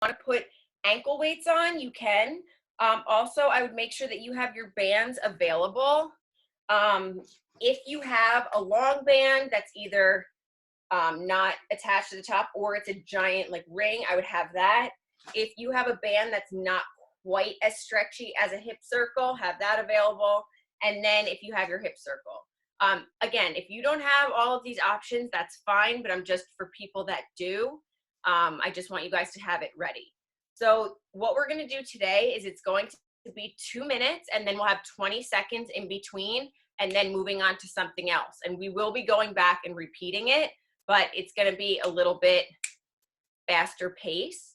want to put ankle weights on, you can. Also, I would make sure that you have your bands available. If you have a long band that's either not attached to the top or it's a giant like ring, I would have that. If you have a band that's not quite as stretchy as a hip circle, have that available. And then if you have your hip circle. Again, if you don't have all of these options, that's fine, but I'm just for people that do. I just want you guys to have it ready. So what we're going to do today is it's going to be 2 minutes, and then we'll have 20 seconds in between, and then moving on to something else. And we will be going back and repeating it, but it's going to be a little bit faster pace.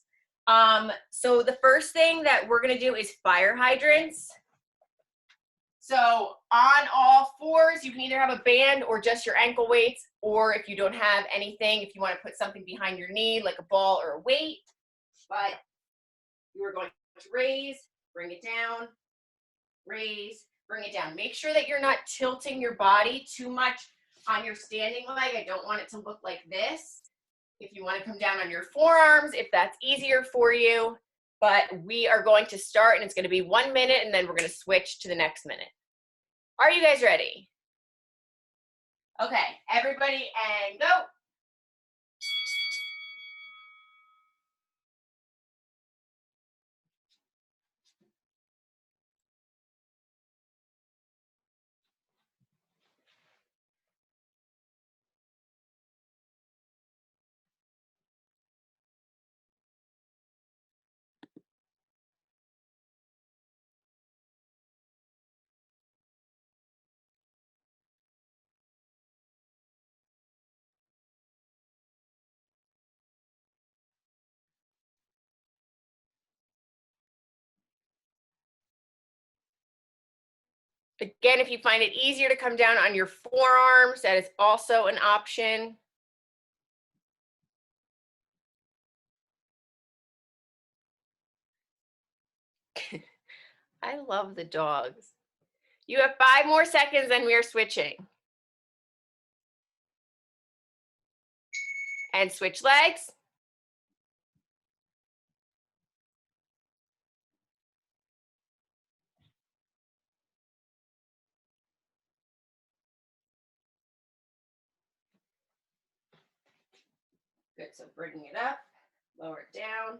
So the first thing that we're going to do is fire hydrants. So on all fours, you can either have a band or just your ankle weights, or if you don't have anything, if you want to put something behind your knee, like a ball or a weight. But you are going to raise, bring it down, raise, bring it down. Make sure that you're not tilting your body too much on your standing leg. I don't want it to look like this. If you want to come down on your forearms, if that's easier for you. But we are going to start, and it's going to be 1 minute, and then we're going to switch to the next minute. Are you guys ready? Okay, everybody, and go. Again, if you find it easier to come down on your forearms, that is also an option. I love the dogs. You have 5 more seconds and we are switching. And switch legs. Good, so bringing it up, lower it down.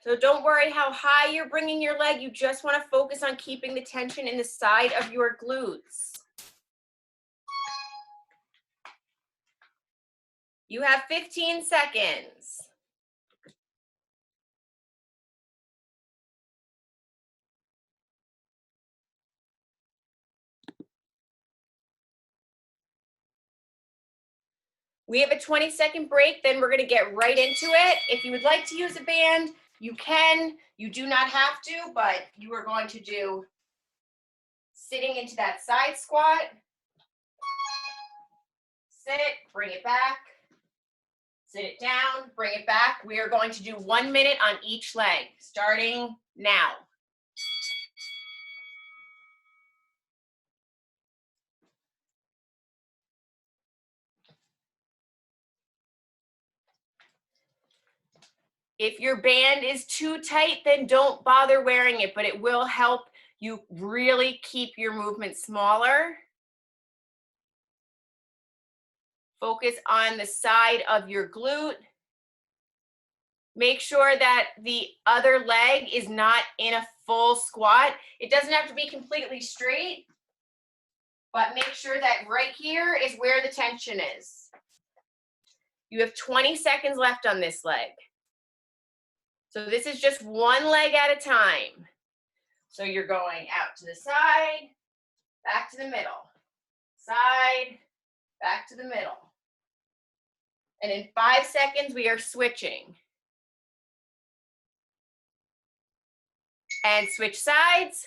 So don't worry how high you're bringing your leg. You just want to focus on keeping the tension in the side of your glutes. You have 15 seconds. We have a 20-second break, then we're going to get right into it. If you would like to use a band, you can. You do not have to, but you are going to do sitting into that side squat. Sit, bring it back. Sit it down, bring it back. We are going to do 1 minute on each leg, starting now. If your band is too tight, then don't bother wearing it, but it will help you really keep your movement smaller. Focus on the side of your glute. Make sure that the other leg is not in a full squat. It doesn't have to be completely straight, but make sure that right here is where the tension is. You have 20 seconds left on this leg. So this is just one leg at a time. So you're going out to the side, back to the middle, side, back to the middle. And in 5 seconds, we are switching. And switch sides.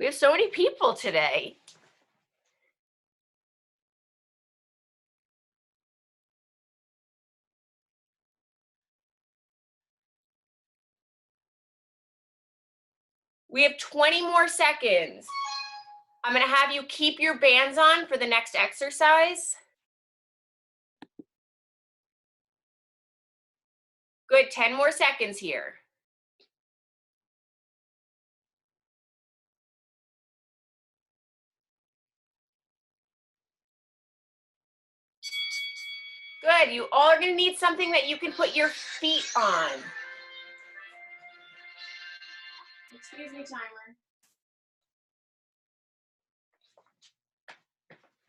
We have so many people today. We have 20 more seconds. I'm going to have you keep your bands on for the next exercise. Good, 10 more seconds here. Good, you all are going to need something that you can put your feet on. Excuse me, timer.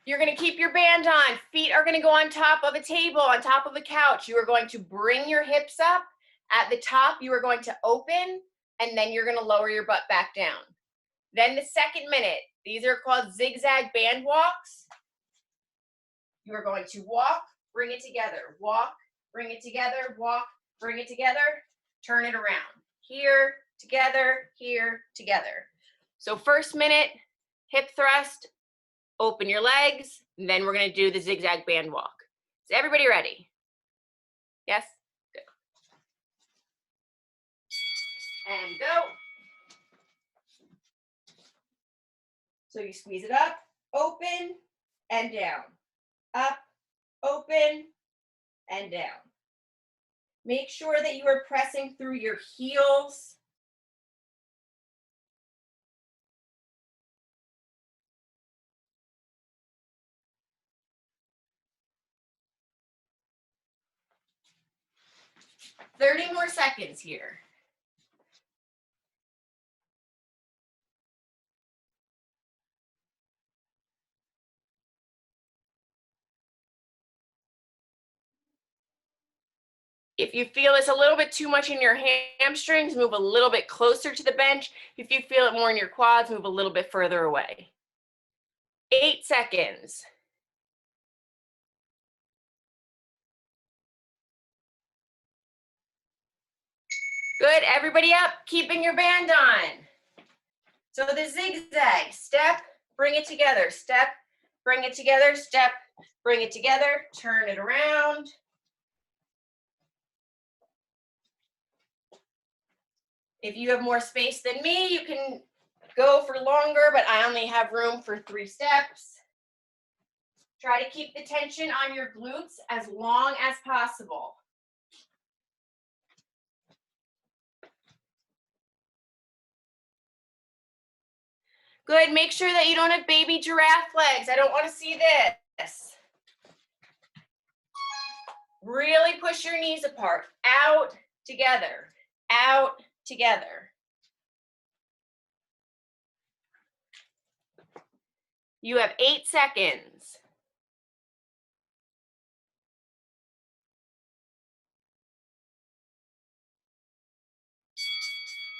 You're going to keep your band on. Feet are going to go on top of a table, on top of a couch. You are going to bring your hips up. At the top, you are going to open, and then you're going to lower your butt back down. Then the second minute, these are called Zig Zag Band Walks. You are going to walk, bring it together, walk, bring it together, walk, bring it together, turn it around. Here, together, here, together. So first minute, hip thrust, open your legs, and then we're going to do the Zig Zag Band Walk. Is everybody ready? Yes? Good. And go. So you squeeze it up, open, and down. Up, open, and down. Make sure that you are pressing through your heels. Thirty more seconds here. If you feel it's a little bit too much in your hamstrings, move a little bit closer to the bench. If you feel it more in your quads, move a little bit further away. 8 seconds. Good, everybody up, keeping your band on. So the zigzag, step, bring it together, step, bring it together, step, bring it together, turn it around. If you have more space than me, you can go for longer, but I only have room for 3 steps. Try to keep the tension on your glutes as long as possible. Good, make sure that you don't have baby giraffe legs. I don't want to see this. Really push your knees apart, out, together, out, together. You have 8 seconds.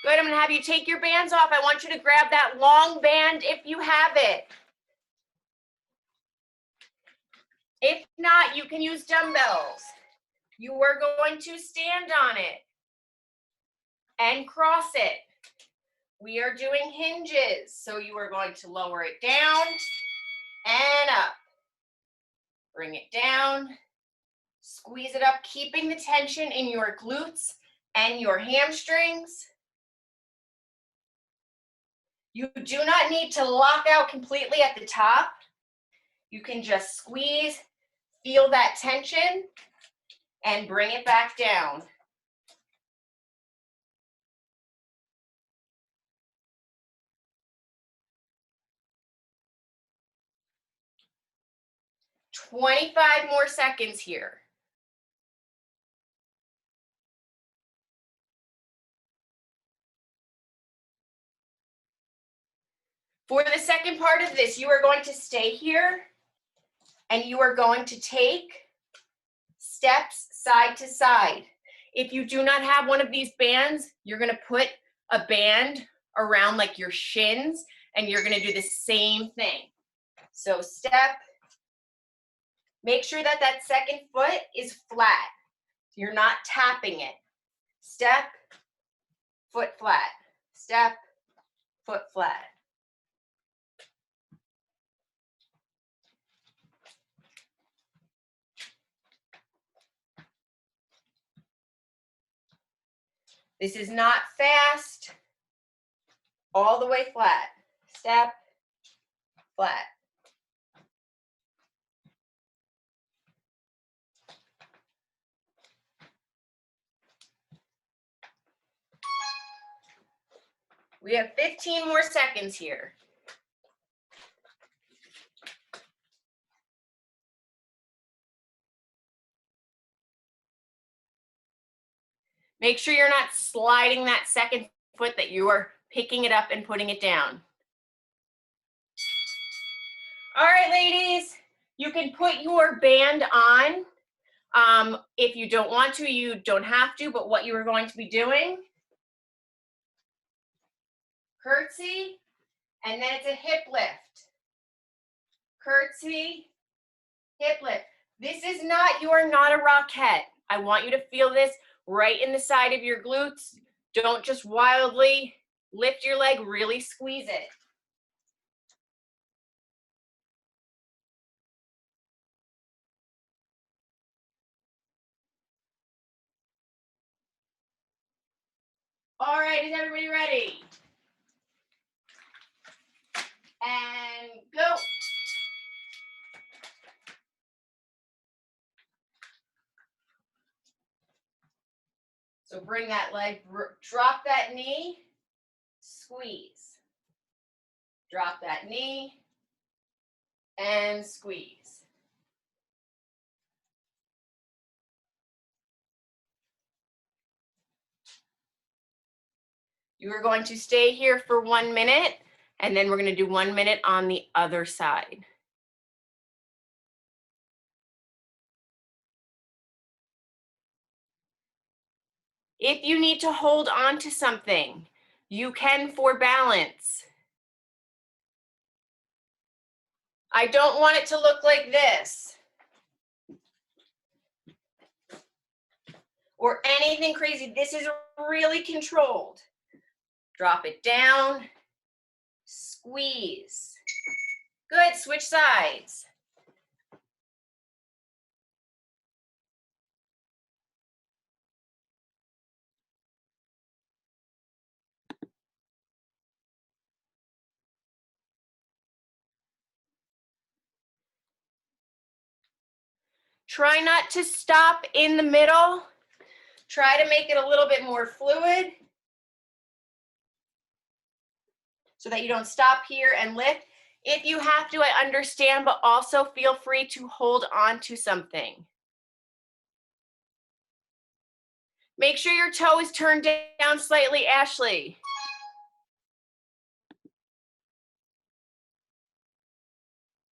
Good, I'm gonna have you take your bands off. I want you to grab that long band if you have it. If not, you can use dumbbells. You are going to stand on it and cross it. We are doing hinges, so you are going to lower it down and up. Bring it down, squeeze it up, keeping the tension in your glutes and your hamstrings. You do not need to lock out completely at the top. You can just squeeze, feel that tension, and bring it back down. "25 more seconds here. For the second part of this, you are going to stay here and you are going to take steps side to side. If you do not have one of these bands, you're going to put a band around like your shins and you're going to do the same thing. So step, make sure that that second foot is flat. You're not tapping it. Step, foot flat, step, foot flat. This is not fast. All the way flat. Step, flat. We have 15 more seconds here. Make sure you're not sliding that second foot, that you are picking it up and putting it down. All right, ladies, you can put your band on. If you don't want to, you don't have to, but what you are going to be doing, curtsy, and then it's a hip lift. Curtsy, hip lift. This is not, you are not a rockette. I want you to feel this right in the side of your glutes. Don't just wildly lift your leg, really squeeze it. All right, is everybody ready? And go. So bring that leg, drop that knee, squeeze. Drop that knee and squeeze. You are going to stay here for 1 minute, and then we're going to do 1 minute on the other side. If you need to hold on to something, you can for balance. I don't want it to look like this or anything crazy. This is really controlled. Drop it down, squeeze. Good, switch sides. Try not to stop in the middle. Try to make it a little bit more fluid so that you don't stop here and lift. If you have to, I understand, but also feel free to hold on to something. Make sure your toe is turned down slightly, Ashley.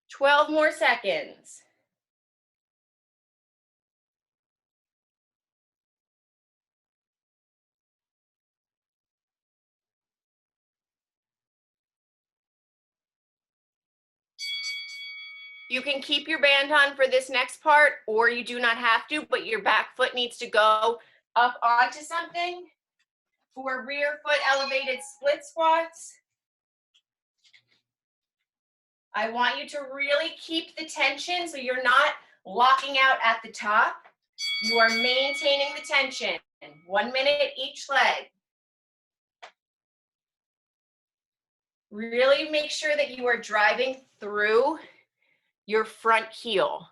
12 more seconds. You can keep your band on for this next part, or you do not have to, but your back foot needs to go up onto something. For rear foot elevated split squats, I want you to really keep the tension so you're not locking out at the top. You are maintaining the tension. 1 minute each leg. Really make sure that you are driving through your front heel.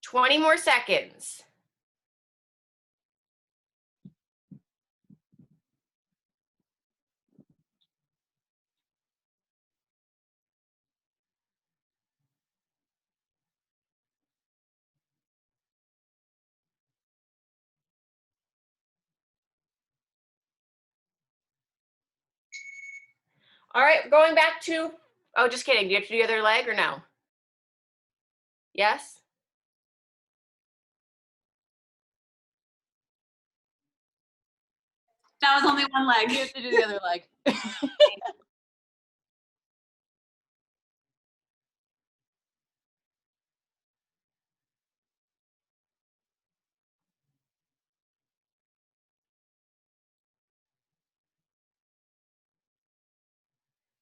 Twenty more seconds. All right, going back to, oh, just kidding. Do you have to do the other leg or no? Yes? That was only one leg. You have to do the other leg.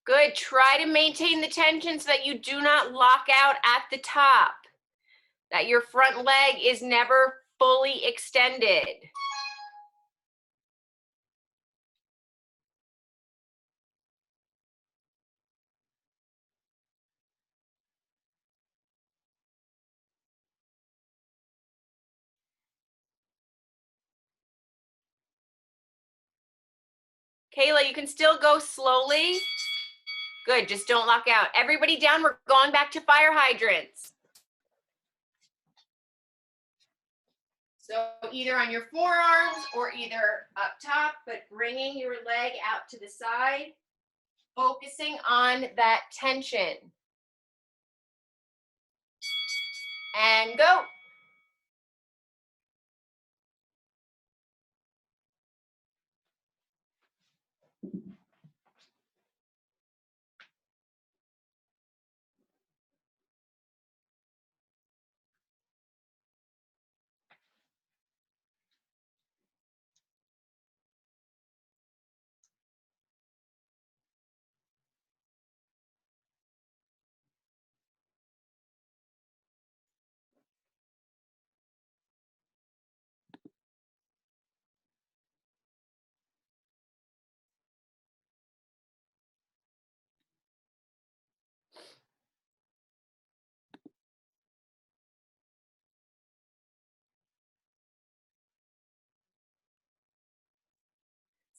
Good. Try to maintain the tension so that you do not lock out at the top, that your front leg is never fully extended. Kayla, you can still go slowly. Good, just don't lock out. Everybody down, we're going back to fire hydrants. So either on your forearms or either up top, but bringing your leg out to the side, focusing on that tension. And go.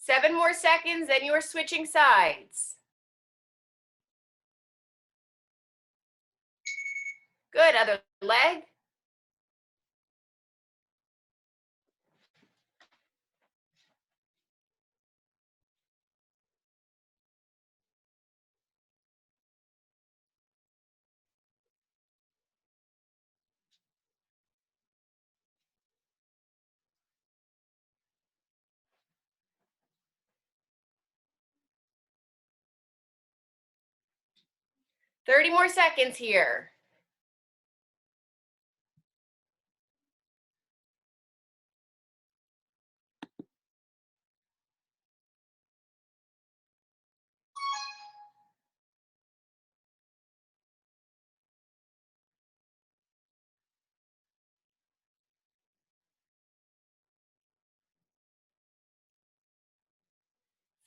Seven more seconds, then you are switching sides. Good, other leg. Thirty more seconds here.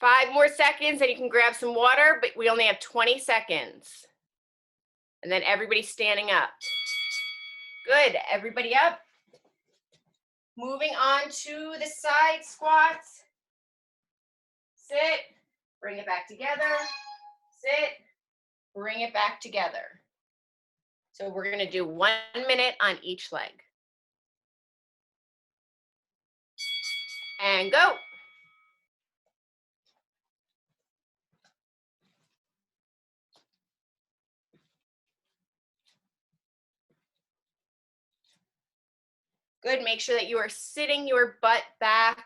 Five more seconds and you can grab some water, but we only have 20 seconds. And then everybody standing up. Good, everybody up. Moving on to the side squats. Sit, bring it back together. Sit, bring it back together. So we're gonna do 1 minute on each leg. And go. Good, make sure that you are sitting your butt back.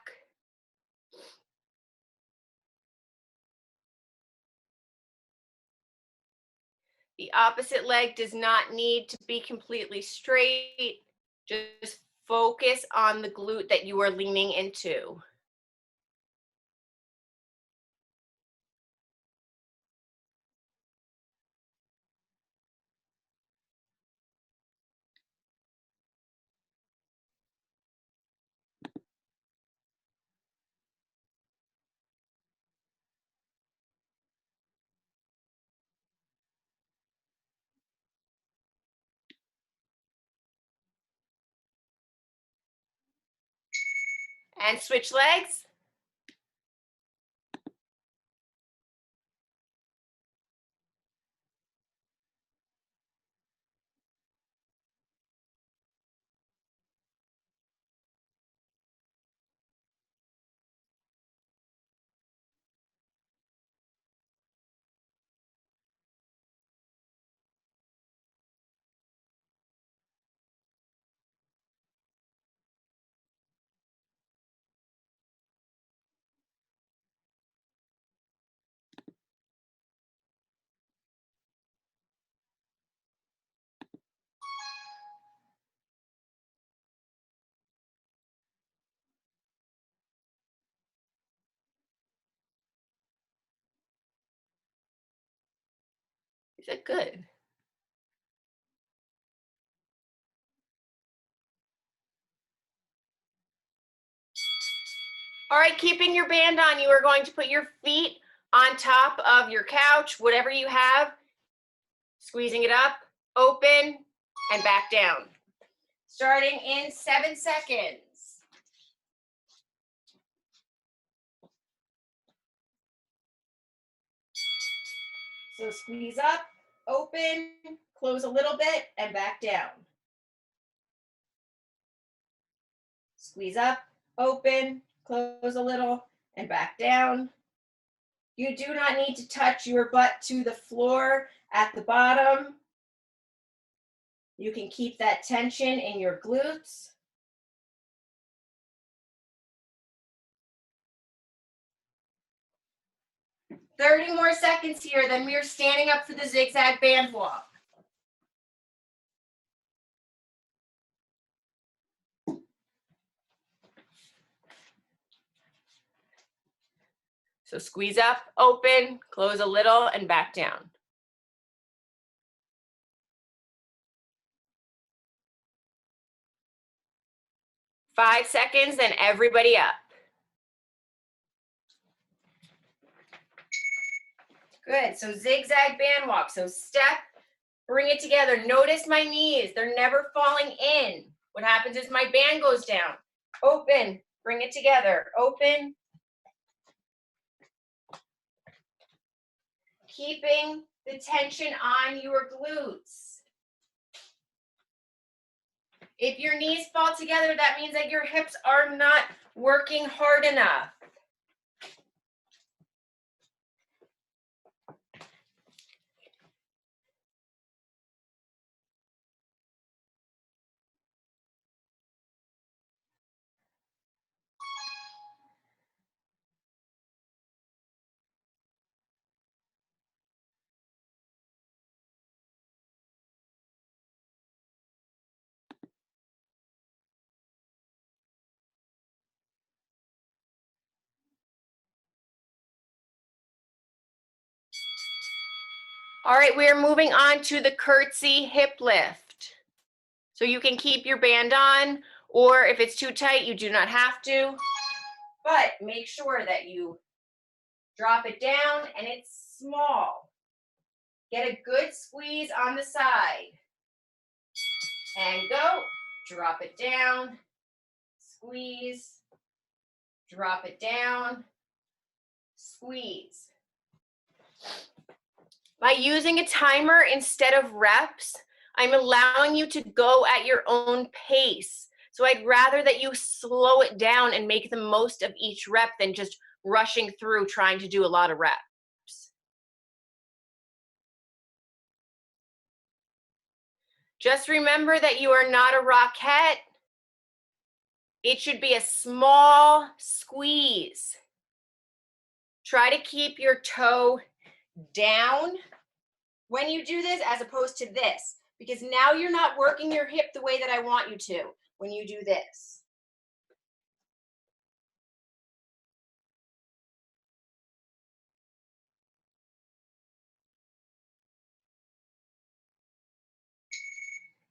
The opposite leg does not need to be completely straight. Just focus on the glute that you are leaning into. And switch legs. Is that good? All right, keeping your band on, you are going to put your feet on top of your couch, whatever you have, squeezing it up, open, and back down. Starting in 7 seconds. So squeeze up, open, close a little bit, and back down. Squeeze up, open, close a little, and back down. You do not need to touch your butt to the floor at the bottom. You can keep that tension in your glutes. "30 more seconds here, then we are standing up for the zigzag band walk." So squeeze up, open, close a little, and back down. "5 seconds, then everybody up. Good, so zigzag band walk. So step, bring it together. Notice my knees, they're never falling in. What happens is my band goes down. Open, bring it together, open. Keeping the tension on your glutes. If your knees fall together, that means that your hips are not working hard enough. All right, we are moving on to the curtsy hip lift. So you can keep your band on, or if it's too tight, you do not have to. But make sure that you drop it down and it's small. Get a good squeeze on the side. And go. Drop it down. Squeeze. Drop it down. Squeeze. By using a timer instead of reps, I'm allowing you to go at your own pace. So I'd rather that you slow it down and make the most of each rep than just rushing through trying to do a lot of reps. Just remember that you are not a rockette. It should be a small squeeze. Try to keep your toe down when you do this as opposed to this, because now you're not working your hip the way that I want you to when you do this.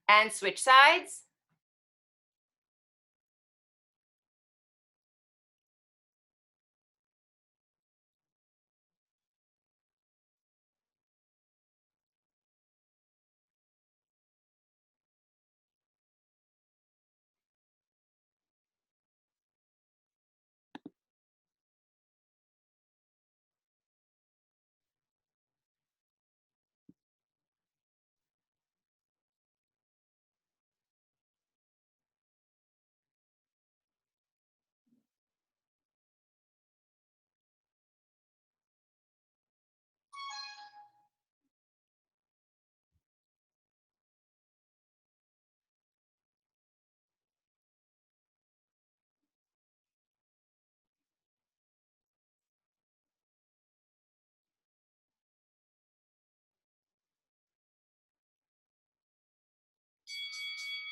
And switch sides.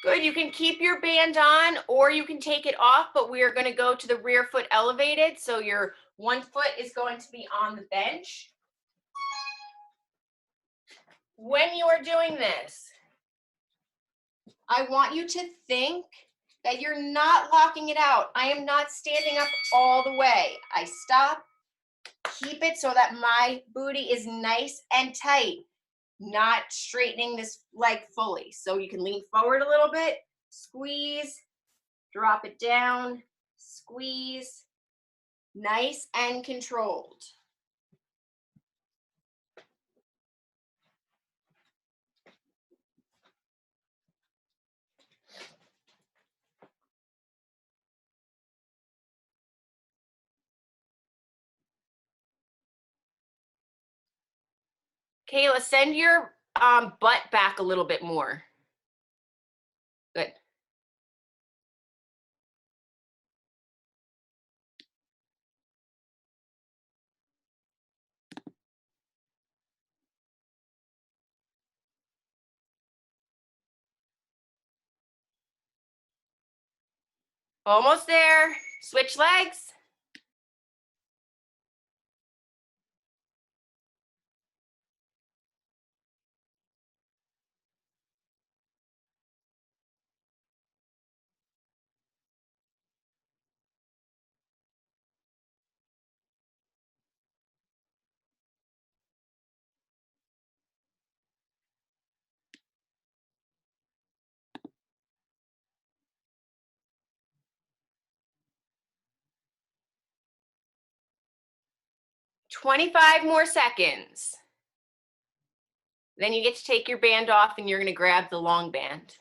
Good, you can keep your band on or you can take it off, but we are going to go to the rear foot elevated. So your one foot is going to be on the bench. when you are doing this, I want you to think that you're not locking it out. I am not standing up all the way. I stop, keep it so that my booty is nice and tight, not straightening this leg fully. So you can lean forward a little bit, squeeze, drop it down, squeeze, nice and controlled. Kayla, send your butt back a little bit more. Good. Almost there. Switch legs. "25 more seconds. Then you get to take your band off and you're going to grab the long band.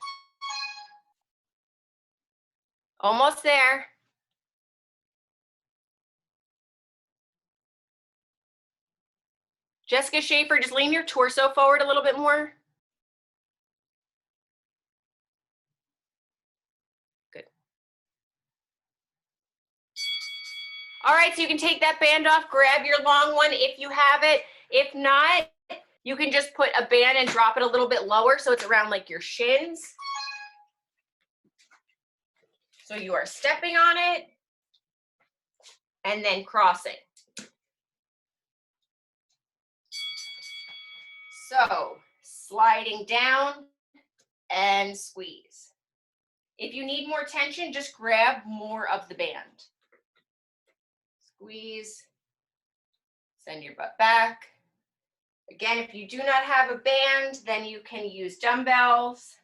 Almost there. Jessica Schaefer, just lean your torso forward a little bit more. Good. All right, so you can take that band off, grab your long one if you have it. If not, you can just put a band and drop it a little bit lower so it's around like your shins. So you are stepping on it and then crossing. So sliding down and squeeze. If you need more tension, just grab more of the band. Squeeze, send your butt back. Again, if you do not have a band, then you can use dumbbells.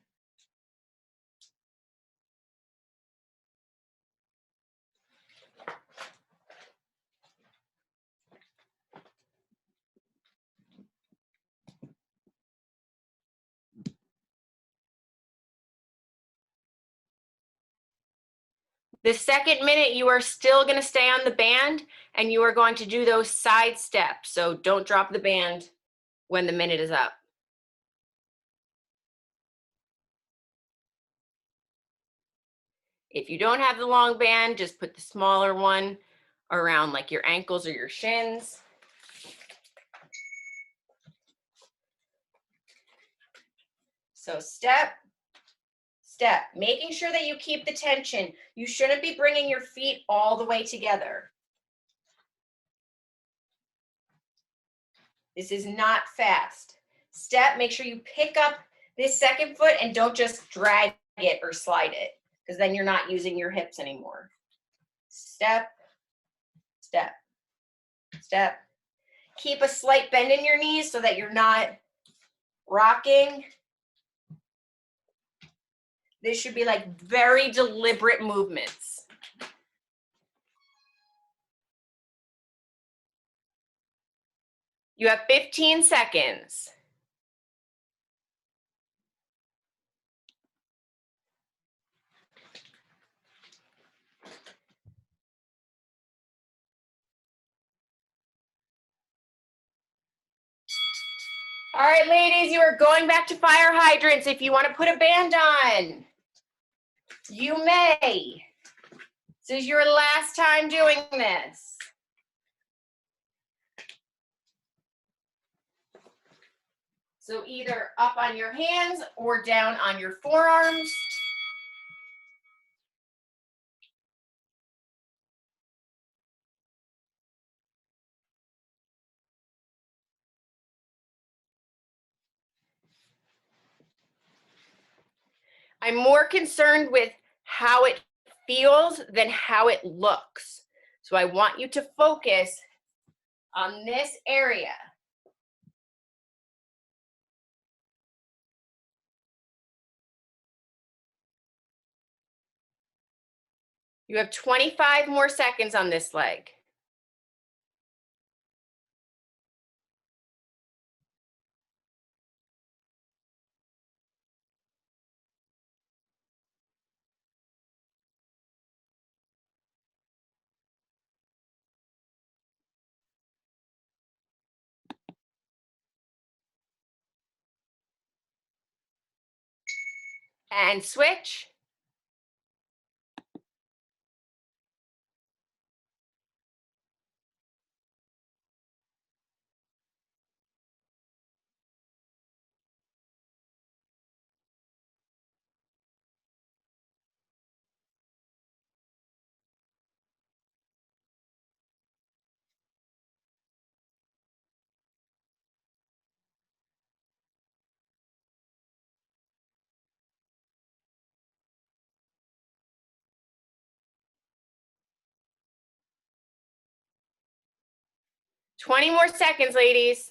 The second minute, you are still going to stay on the band and you are going to do those side steps. So don't drop the band when the minute is up. If you don't have the long band, just put the smaller one around like your ankles or your shins. So step, step, making sure that you keep the tension. You shouldn't be bringing your feet all the way together. This is not fast. Step, make sure you pick up this second foot and don't just drag it or slide it, because then you're not using your hips anymore. Step, step, step. Keep a slight bend in your knees so that you're not rocking. This should be like very deliberate movements. You have 15 seconds. All right, ladies, you are going back to fire hydrants. If you want to put a band on, you may. This is your last time doing this. So either up on your hands or down on your forearms. I'm more concerned with how it feels than how it looks. So I want you to focus on this area. You have 25 more seconds on this leg. And switch. Twenty more seconds, ladies.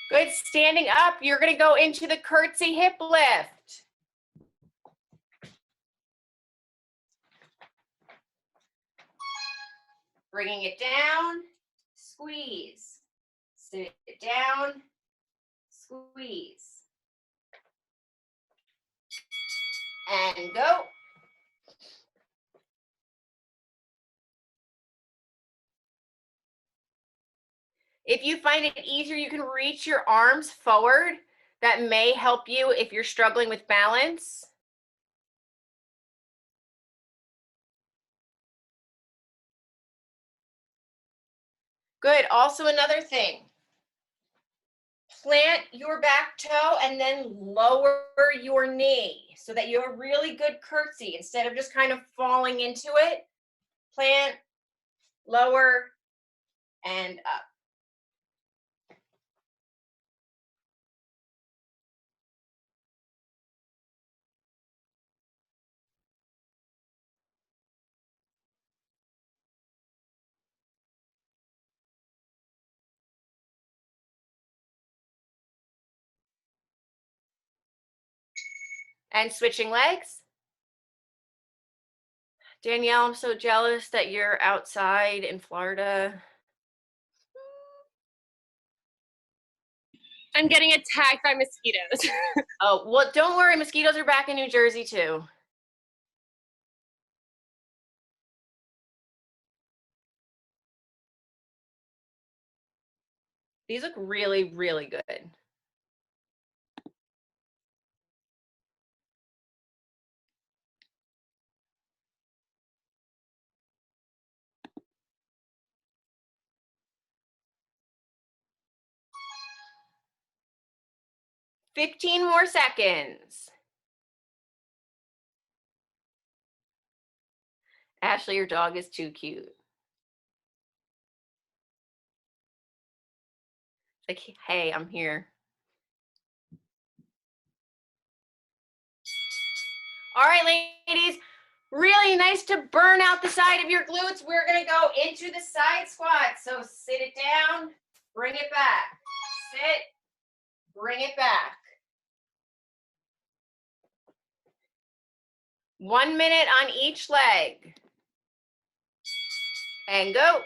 Good, standing up, you're gonna go into the curtsy hip lift. Bringing it down, squeeze. Sit it down, squeeze. And go. If you find it easier, you can reach your arms forward. That may help you if you're struggling with balance. Good, also another thing. Plant your back toe and then lower your knee so that you have a really good curtsy instead of just kind of falling into it. Plant, lower, and up. And switching legs. Danielle, I'm so jealous that you're outside in Florida. I'm getting attacked by mosquitoes. Oh, well, don't worry. Mosquitoes are back in New Jersey too. These look really, really good. Fifteen more seconds. Ashley, your dog is too cute. Like, hey, I'm here. All right, ladies, really nice to burn out the side of your glutes. We're gonna go into the side squat. So sit it down, bring it back. Sit, bring it back. 1 minute on each leg. And go.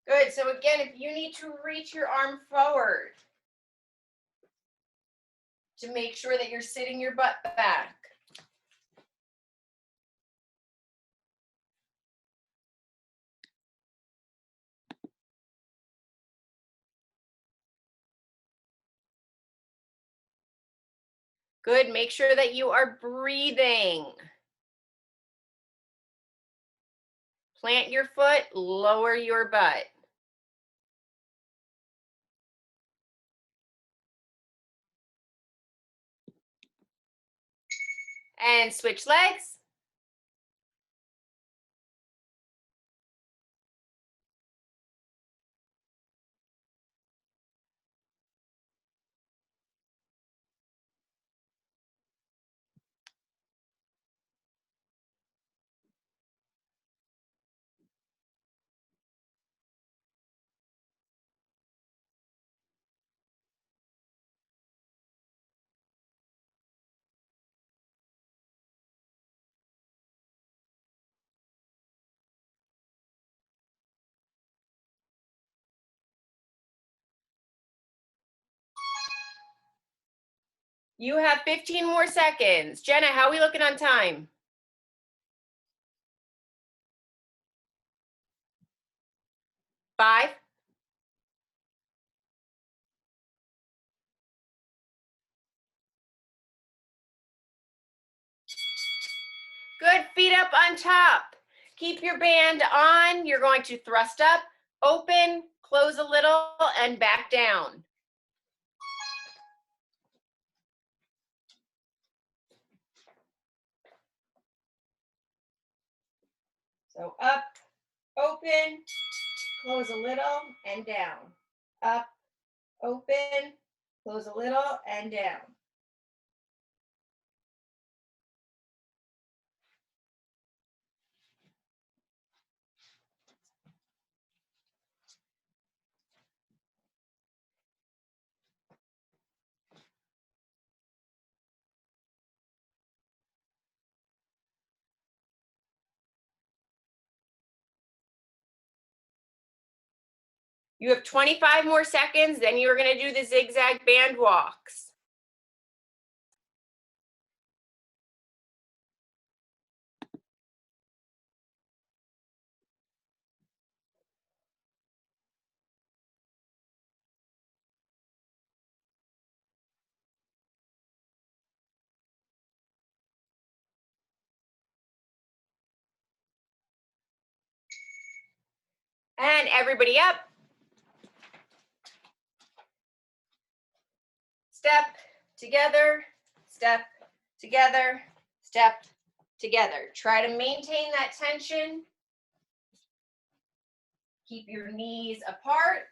Good, so again, if you need to reach your arm forward to make sure that you're sitting your butt back. Good, make sure that you are breathing. Plant your foot, lower your butt. And switch legs. You have 15 more seconds. Jenna, how are we looking on time? 5. Good, feet up on top. Keep your band on. You're going to thrust up, open, close a little, and back down. So up, open, close a little, and down. Up, open, close a little, and down. You have 25 more seconds, then you're going to do the zigzag band walks. And everybody up. Step together, step together, step together. Try to maintain that tension. Keep your knees apart.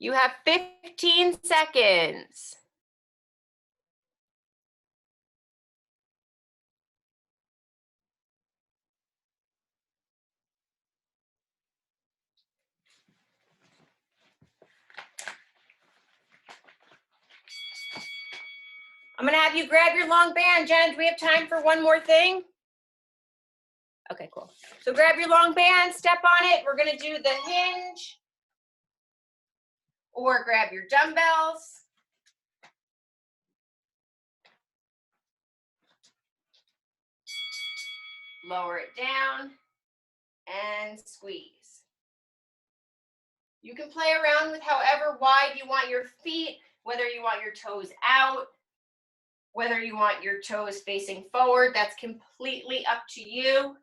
You have 15 seconds. I'm gonna have you grab your long band. Jenna, do we have time for one more thing? Okay, cool. So grab your long band, step on it. We're gonna do the hinge, or grab your dumbbells. Lower it down and squeeze. You can play around with however wide you want your feet, whether you want your toes out, whether you want your toes facing forward, that's completely up to you.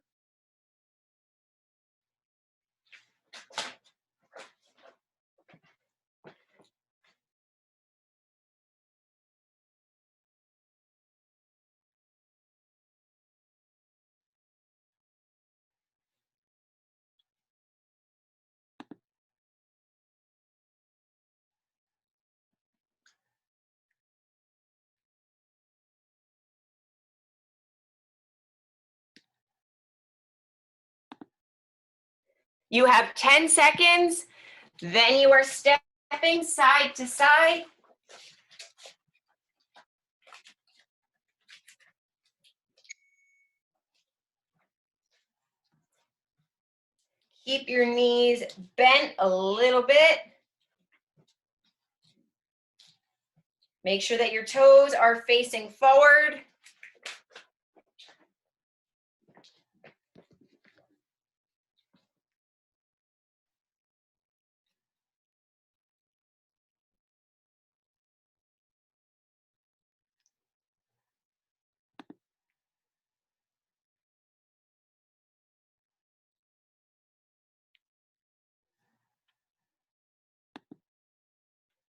You have 10 seconds, then you are stepping side to side. Keep your knees bent a little bit. Make sure that your toes are facing forward.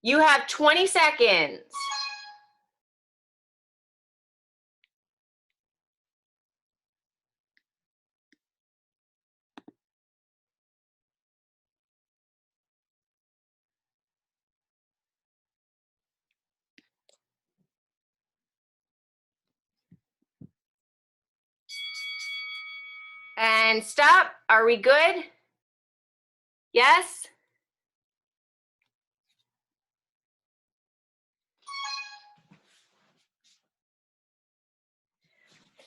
You have 20 seconds. And stop. Are we good? Yes?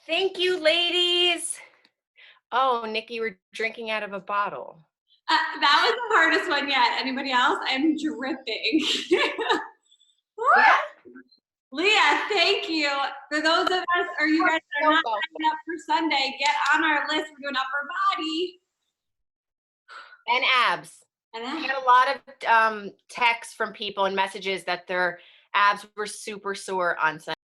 Thank you, ladies. Oh, Nikki, we're drinking out of a bottle. That was the hardest one yet. Anybody else? I'm dripping. Yeah. Leah, thank you. For those of us, or you guys that are not signing up for Sunday, get on our list. We're doing upper body. And abs. And I got a lot of texts from people and messages that their abs were super sore on Sunday.